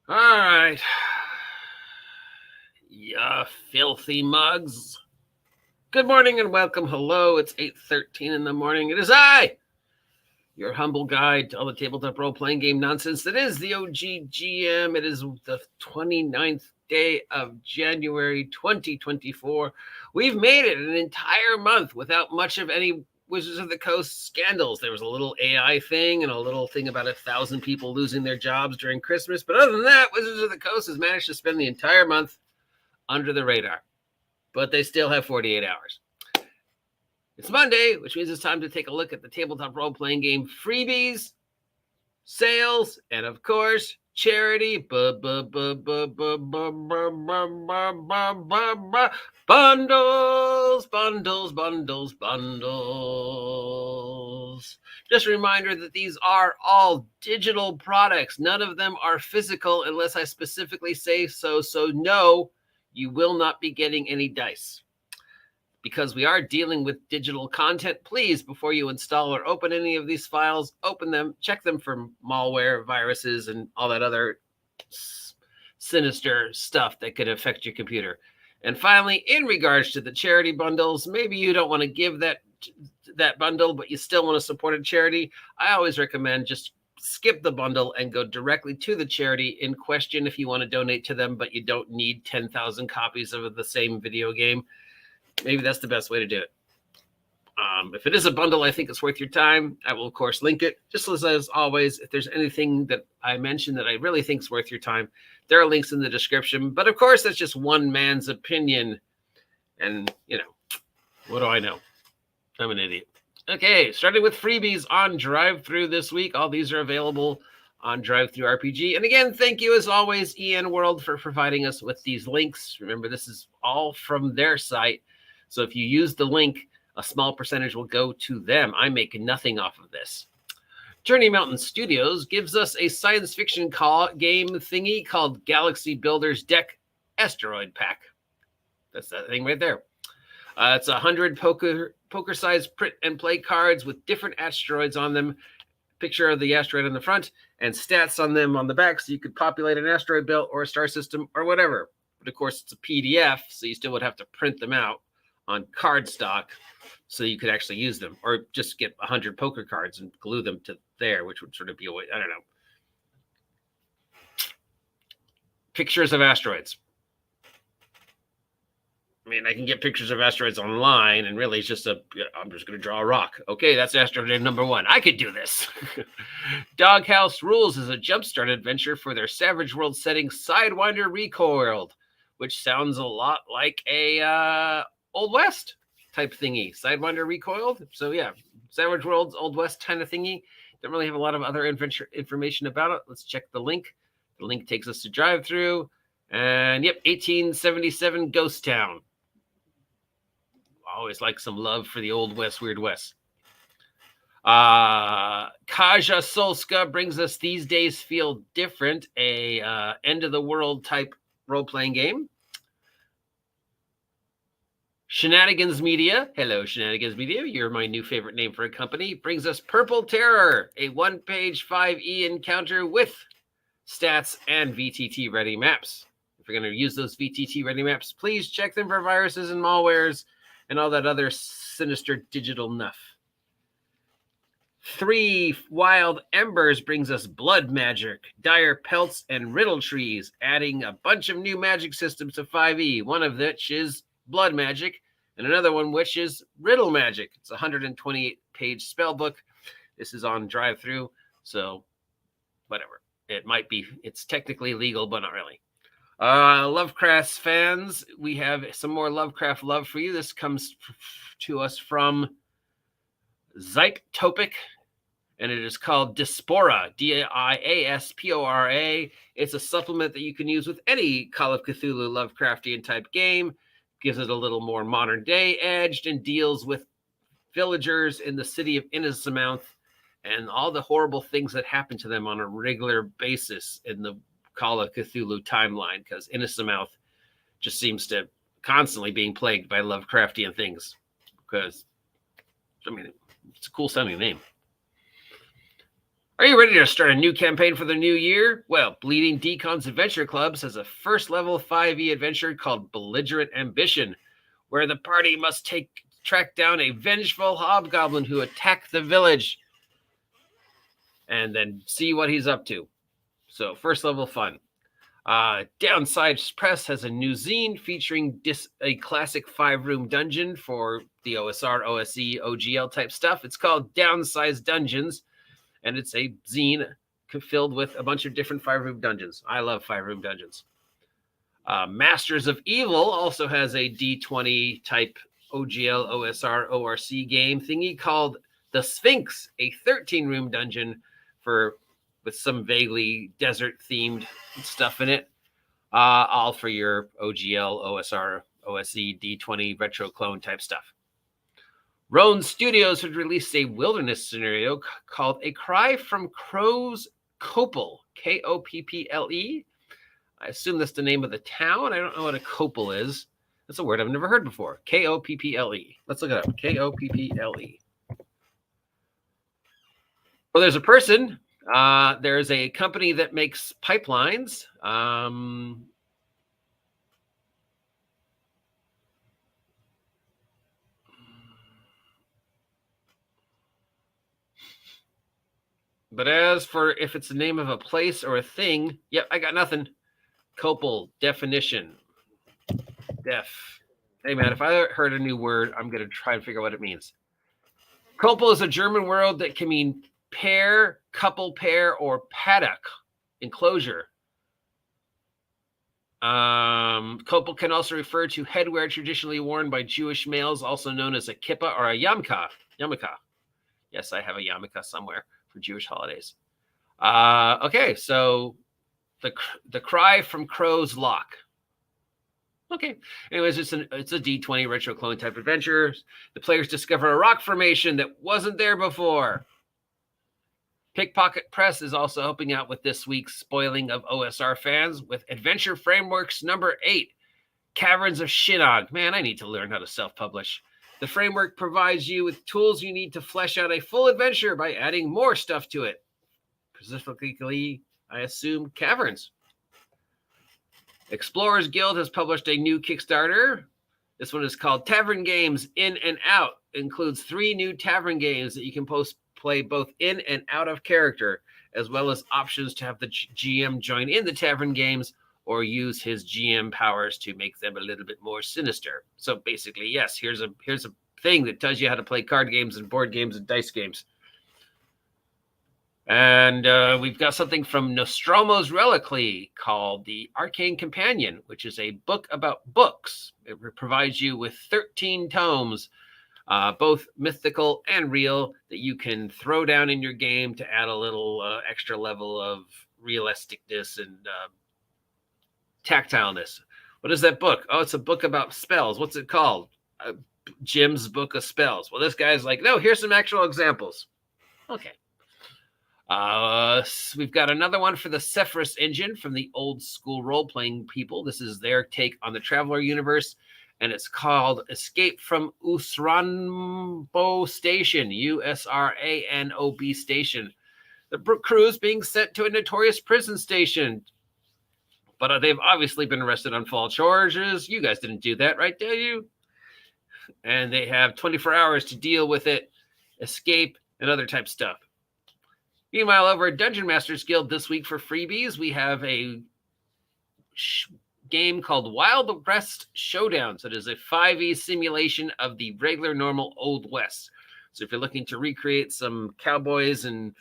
All right. Ya filthy mugs. Good morning and welcome. Hello, it's 8:13 in the morning. It is I, your humble guide to all the tabletop role-playing game nonsense that is the OGGM. It is the 29th day of January 2024. We've made it an entire month without much of any Wizards of the Coast scandals. There was a little AI thing and a little thing about 1,000 people losing their jobs during Christmas. But other than that, Wizards of the Coast has managed to spend the entire month under the radar. But they still have 48 hours. It's Monday, which means it's time to take a look at the tabletop role-playing game freebies, sales, and of course, charity. Bundles, bundles, bundles, bundles. Just a reminder that these are all digital products. None of them are physical unless I specifically say so. So no, you will not be getting any dice. Because we are dealing with digital content, please, before you install or open any of these files, open them, check them for malware, viruses, and all that other sinister stuff that could affect your computer. And finally, in regards to the charity bundles, maybe you don't want to give that bundle, but you still want to support a charity. I always recommend just skip the bundle and go directly to the charity in question if you want to donate to them, but you don't need 10,000 copies of the same video game. Maybe that's the best way to do it. If it is a bundle, I think it's worth your time. I will, of course, link it. Just as always, if there's anything that I mentioned that I really think is worth your time, there are links in the description. But, of course, that's just one man's opinion. And, you know, what do I know? I'm an idiot. Okay, starting with freebies on Drive-Thru this week. All these are available on Drive-Thru RPG. And, again, thank you, as always, ENWorld, for providing us with these links. Remember, this is all from their site. So if you use the link, a small percentage will go to them. I make nothing off of this. Journey Mountain Studios gives us a science fiction game thingy called Galaxy Builders Deck Asteroid Pack. That's that thing right there. It's 100 poker-sized print and play cards with different asteroids on them. Picture of the asteroid on the front and stats on them on the back, so you could populate an asteroid belt or a star system or whatever. But of course, it's a PDF, so you still would have to print them out on cardstock so you could actually use them, or just get 100 poker cards and glue them to there, which would sort of be a way, I don't know. Pictures of asteroids. I mean, I can get pictures of asteroids online, and really it's just I'm just going to draw a rock. Okay, that's asteroid number 1. I could do this. Doghouse Rules is a jumpstart adventure for their Savage World setting Sidewinder Recoiled, which sounds a lot like a Old West type thingy. Sidewinder Recoiled. So yeah, Savage World's Old West kind of thingy. Don't really have a lot of other adventure information about it. Let's check the link. The link takes us to Drive-Thru. And yep, 1877 Ghost Town. Always like some love for the Old West, Weird West. Kaja Solska brings us These Days Feel Different, a end of the world type role-playing game. Shenanigans Media, hello Shenanigans Media, you're my new favorite name for a company, brings us Purple Terror, a one-page 5e encounter with stats and VTT ready maps. If you're going to use those VTT ready maps, please check them for viruses and malwares and all that other sinister digital nuff. 3 Wild Embers brings us Blood Magic, Dire Pelts, and Riddle Trees, adding a bunch of new magic systems to 5e, one of which is Blood Magic, and another one which is Riddle Magic. It's a 128-page spell book. This is on Drive-Thru, so whatever. It's technically legal, but not really. Lovecraft fans, we have some more Lovecraft love for you. This comes to us from Zytopic, and it is called Diaspora, Diaspora. It's a supplement that you can use with any Call of Cthulhu Lovecraftian type game. Gives it a little more modern day edged and deals with villagers in the city of Innismouth and all the horrible things that happen to them on a regular basis in the Call of Cthulhu timeline, because Innismouth just seems to constantly being plagued by Lovecraftian things. Because, I mean, it's a cool sounding name. Are you ready to start a new campaign for the new year? Well, Bleeding Decon's Adventure Clubs has a first level 5e adventure called Belligerent Ambition, where the party must track down a vengeful hobgoblin who attacked the village and then see what he's up to. So first level fun. Downside Press has a new zine featuring a classic 5-room dungeon for the OSR, OSE, OGL type stuff. It's called Downsize Dungeons, and it's a zine filled with a bunch of different 5-room dungeons. I love 5-room dungeons. Masters of Evil also has a D20 type OGL, OSR, ORC game thingy called The Sphinx, a 13-room dungeon with some vaguely desert-themed stuff in it. All for your OGL, OSR, OSE, D20 retro clone type stuff. Roan Studios had released a wilderness scenario called A Cry from Crow's Copel, Kopple. I assume that's the name of the town. I don't know what a copel is. That's a word I've never heard before. Kopple. Let's look it up. Kopple. Well, there's a person. There's a company that makes pipelines. But as for if it's the name of a place or a thing, yep, I got nothing. Copel, definition. Def. Hey, man, if I heard a new word, I'm going to try and figure out what it means. Copel is a German word that can mean pair, couple pair, or paddock, enclosure. Copel can also refer to headwear traditionally worn by Jewish males, also known as a kippah or a yarmulke. Yes, I have a yarmulke somewhere for Jewish holidays. Okay, so the Cry from Crow's Lock. Okay. Anyways, it's a D20 retro clone type adventure. The players discover a rock formation that wasn't there before. Pickpocket Press is also helping out with this week's spoiling of OSR fans with Adventure Frameworks number 8, Caverns of Shinnok. Man, I need to learn how to self-publish. The framework provides you with tools you need to flesh out a full adventure by adding more stuff to it. Specifically, I assume caverns. Explorers Guild has published a new Kickstarter. This one is called Tavern Games In and Out. It includes 3 new tavern games that you can play both in and out of character, as well as options to have the GM join in the tavern games or use his GM powers to make them a little bit more sinister. So basically, yes, here's a thing that tells you how to play card games and board games and dice games. And we've got something from Nostromo's Reliquary called The Arcane Companion, which is a book about books. It provides you with 13 tomes, both mythical and real, that you can throw down in your game to add a little extra level of realisticness and tactileness. What is that book? Oh, it's a book about spells. What's it called? Jim's Book of Spells. Well, this guy's like, no, here's some actual examples. Okay. We've got another one for the Cephirus engine from the old school role-playing people. This is their take on the Traveler universe, and it's called Escape from Usranob Station, Usranob Station. The crew is being sent to a notorious prison station, but they've obviously been arrested on false charges. You guys didn't do that, right? Did you? And they have 24 hours to deal with it, escape, and other type stuff. Meanwhile, over at Dungeon Masters Guild this week for freebies, we have a game called Wild West Showdowns. It is a 5e simulation of the regular, normal Old West. So if you're looking to recreate some cowboys and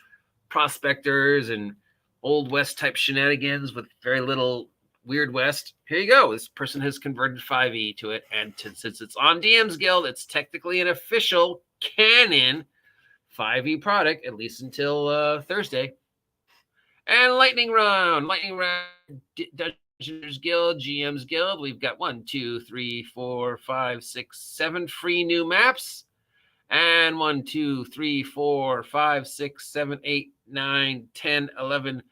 prospectors and Old West type shenanigans with very little Weird West, here you go. This person has converted 5e to it. And since it's on DM's Guild, it's technically an official canon 5e product, at least until Thursday. And Lightning Round, Dungeons Guild, GM's Guild. We've got 1, 2, 3, 4, 5, 6, 7 free new maps. And 1, 2, 3, 4, 5, 6, 7, 8, 9, 10, 11,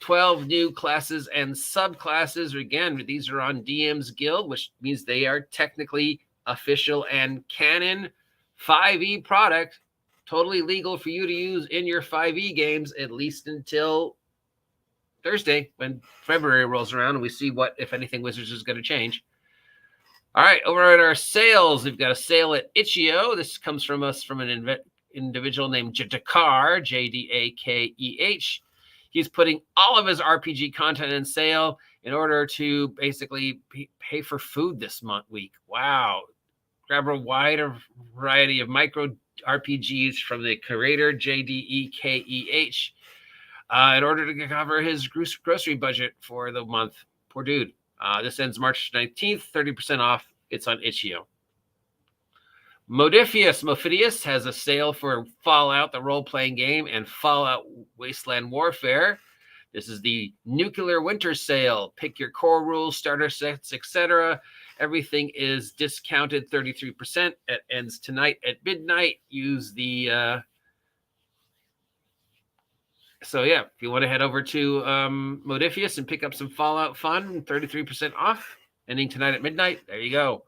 12 new classes and subclasses. Again, these are on DM's Guild, which means they are technically official and canon 5e product. totally legal for you to use in your 5e games, at least until Thursday when February rolls around and we see what, if anything, Wizards is going to change. All right, over at our sales, we've got a sale at Itch.io. This comes from us from an individual named Jadakar, Jdakeh. He's putting all of his RPG content in sale in order to basically pay for food this week. Wow. Grab a wider variety of micro RPGs from the creator, Jdekeh, in order to cover his grocery budget for the month. Poor dude. This ends March 19th, 30% off. It's on Itch.io. Mophidius has a sale for Fallout, the role-playing game, and Fallout Wasteland Warfare. This is the Nuclear Winter Sale. Pick your core rules, starter sets, etc. Everything is discounted 33%. It ends tonight at midnight. Use the... So yeah, if you want to head over to Mophidius and pick up some Fallout fun, 33% off, ending tonight at midnight. There you go.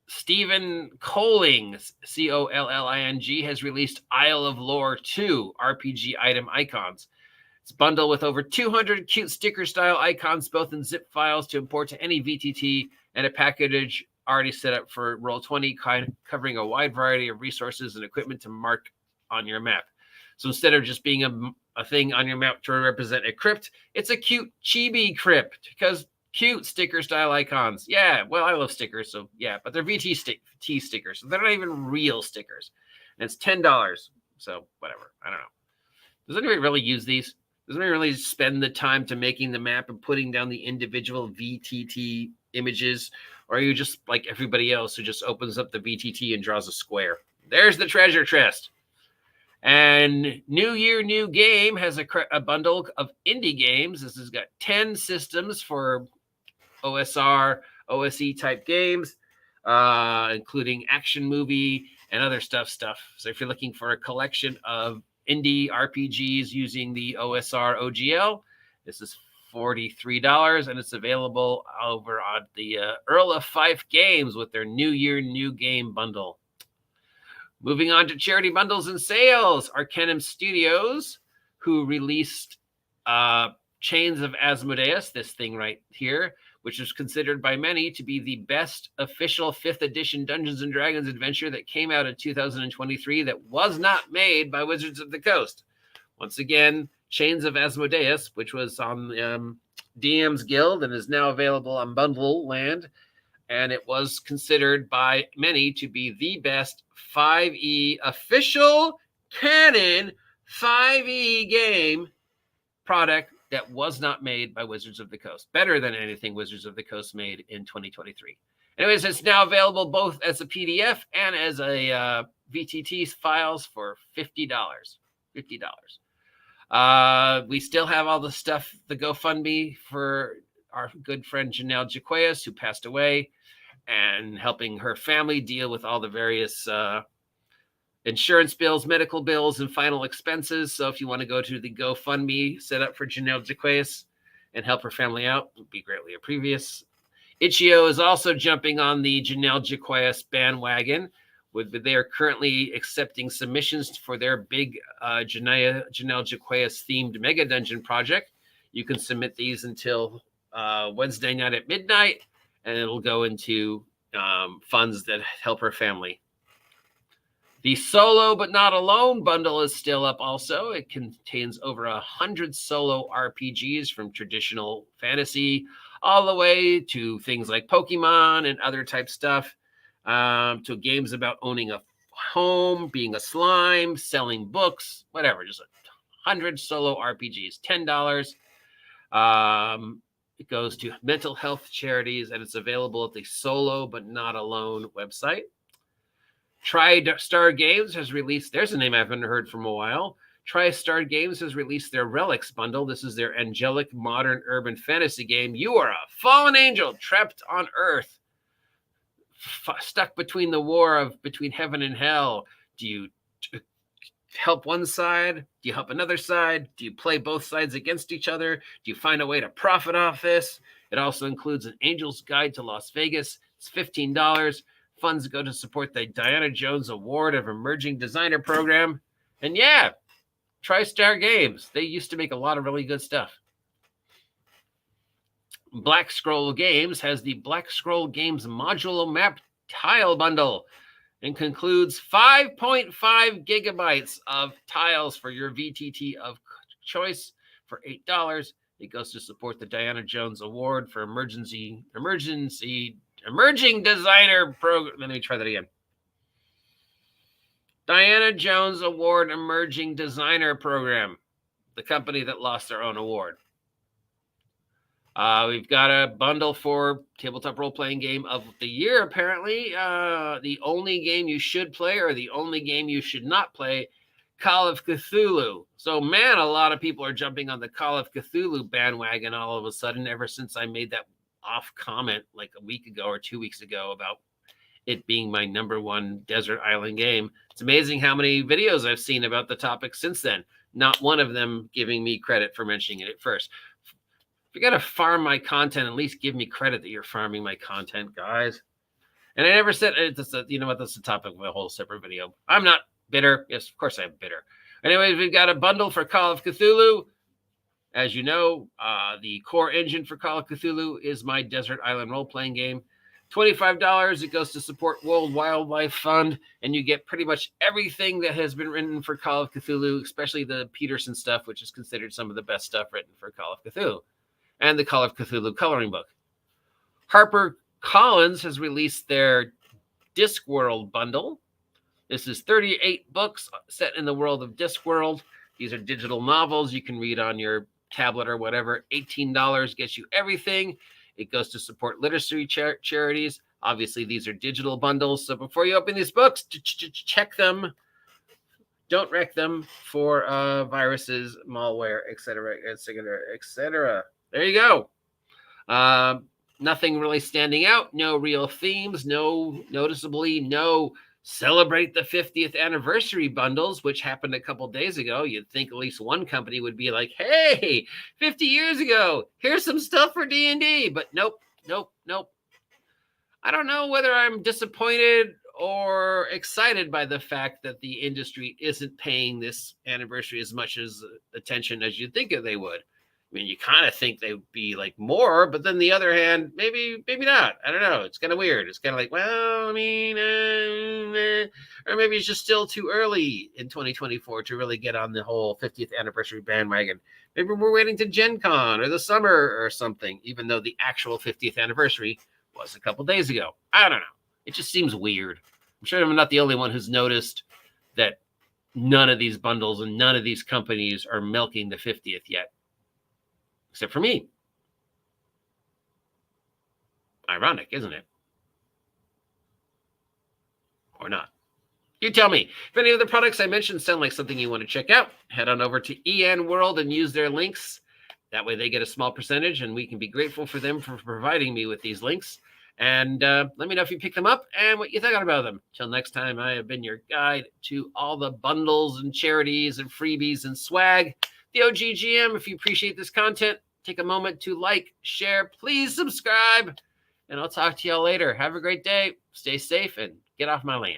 Stephen Colling, Colling, has released Isle of Lore 2 RPG item icons. It's a bundle with over 200 cute sticker-style icons, both in zip files to import to any VTT, and a package already set up for Roll20, covering a wide variety of resources and equipment to mark on your map. So instead of just being a thing on your map to represent a crypt, it's a cute chibi crypt because cute sticker style icons. Yeah, well, I love stickers, so yeah, but they're VTT stickers, so they're not even real stickers. And it's $10, so whatever. I don't know. Does anybody really use these? Does anybody really spend the time to making the map and putting down the individual VTT images? Or are you just like everybody else who just opens up the VTT and draws a square? There's the treasure chest. And New Year, New Game has a bundle of indie games. This has got 10 systems for OSR, OSE type games, including action movie and other stuff. So if you're looking for a collection of indie RPGs using the OSR OGL, this is $43, and it's available over on the Earl of Fife Games with their New Year, New Game bundle. Moving on to charity bundles and sales, Arcanum Studios, who released Chains of Asmodeus, this thing right here, which is considered by many to be the best official 5th edition Dungeons & Dragons adventure that came out in 2023 that was not made by Wizards of the Coast. Once again, Chains of Asmodeus, which was on DM's Guild and is now available on Bundle Land, and it was considered by many to be the best 5e official canon 5e game product that was not made by Wizards of the Coast. Better than anything Wizards of the Coast made in 2023. Anyways, it's now available both as a PDF and as a VTT files for $50. We still have all the stuff, the GoFundMe for our good friend Janelle Jaquayas, who passed away, and helping her family deal with all the various insurance bills, medical bills, and final expenses. So if you want to go to the GoFundMe set up for Janelle Jaquayas and help her family out, it would be greatly appreciated. Itch.io is also jumping on the Janelle Jaquayas bandwagon. They are currently accepting submissions for their big Janelle Jaquayas themed Mega Dungeon project. You can submit these until Wednesday night at midnight, and it'll go into funds that help her family. The Solo But Not Alone bundle is still up also. It contains over 100 solo RPGs from traditional fantasy all the way to things like Pokemon and other type stuff, to games about owning a home, being a slime, selling books, whatever. Just 100 solo RPGs, $10. It goes to mental health charities, and it's available at the Solo But Not Alone website. TriStar Games has released, there's a name I haven't heard from a while. TriStar Games has released their Relics bundle. This is their angelic modern urban fantasy game. You are a fallen angel trapped on Earth, stuck between the war between heaven and hell. Do you help one side? Do you help another side? Do you play both sides against each other? Do you find a way to profit off this? It also includes an Angel's Guide to Las Vegas. It's $15. Funds go to support the Diana Jones Award of Emerging Designer program. And yeah, TriStar Games. They used to make a lot of really good stuff. Black Scroll Games has the Black Scroll Games Modular Map Tile Bundle and concludes 5.5 gigabytes of tiles for your VTT of choice for $8. It goes to support the Diana Jones Award for Emerging Designer Program. Let me try that again. Diana Jones Award Emerging Designer Program, the company that lost their own award. We've got a bundle for Tabletop Role-Playing Game of the Year, apparently. The only game you should play or the only game you should not play, Call of Cthulhu. So, man, a lot of people are jumping on the Call of Cthulhu bandwagon all of a sudden ever since I made that off comment like a week ago or 2 weeks ago about it being my #1 desert island game. It's amazing how many videos I've seen about the topic since then. Not one of them giving me credit for mentioning it at first. If you're going to farm my content, at least give me credit that you're farming my content, guys. And I never said, you know what, that's the topic of a whole separate video. I'm not bitter. Yes, of course I'm bitter. Anyways, we've got a bundle for Call of Cthulhu. As you know, the core engine for Call of Cthulhu is my Desert Island role-playing game. $25, it goes to support World Wildlife Fund, and you get pretty much everything that has been written for Call of Cthulhu, especially the Peterson stuff, which is considered some of the best stuff written for Call of Cthulhu, and the Call of Cthulhu coloring book. HarperCollins has released their Discworld bundle. This is 38 books set in the world of Discworld. These are digital novels you can read on your tablet or whatever. $18 gets you everything. It goes to support literacy charities. Obviously, these are digital bundles. So before you open these books, check them. Don't wreck them for viruses, malware, etc., etc., etc. There you go. Nothing really standing out. No real themes. No celebrate the 50th anniversary bundles, which happened a couple days ago. You'd think at least one company would be like, hey, 50 years ago, here's some stuff for D&D. But nope. I don't know whether I'm disappointed or excited by the fact that the industry isn't paying this anniversary as much as attention as you'd think they would. I mean, you kind of think they'd be like more, but then the other hand, maybe not. I don't know. It's kind of weird. It's kind of like, well, I mean, or maybe it's just still too early in 2024 to really get on the whole 50th anniversary bandwagon. Maybe we're waiting to Gen Con or the summer or something, even though the actual 50th anniversary was a couple days ago. I don't know. It just seems weird. I'm sure I'm not the only one who's noticed that none of these bundles and none of these companies are milking the 50th yet. Except for me. Ironic, isn't it? Or not? You tell me. If any of the products I mentioned sound like something you want to check out, head on over to ENWorld and use their links. That way they get a small percentage, and we can be grateful for them for providing me with these links. And let me know if you pick them up and what you thought about them. Till next time, I have been your guide to all the bundles and charities and freebies and swag. The OGGM, if you appreciate this content, take a moment to like, share, please subscribe, and I'll talk to y'all later. Have a great day. Stay safe and get off my land.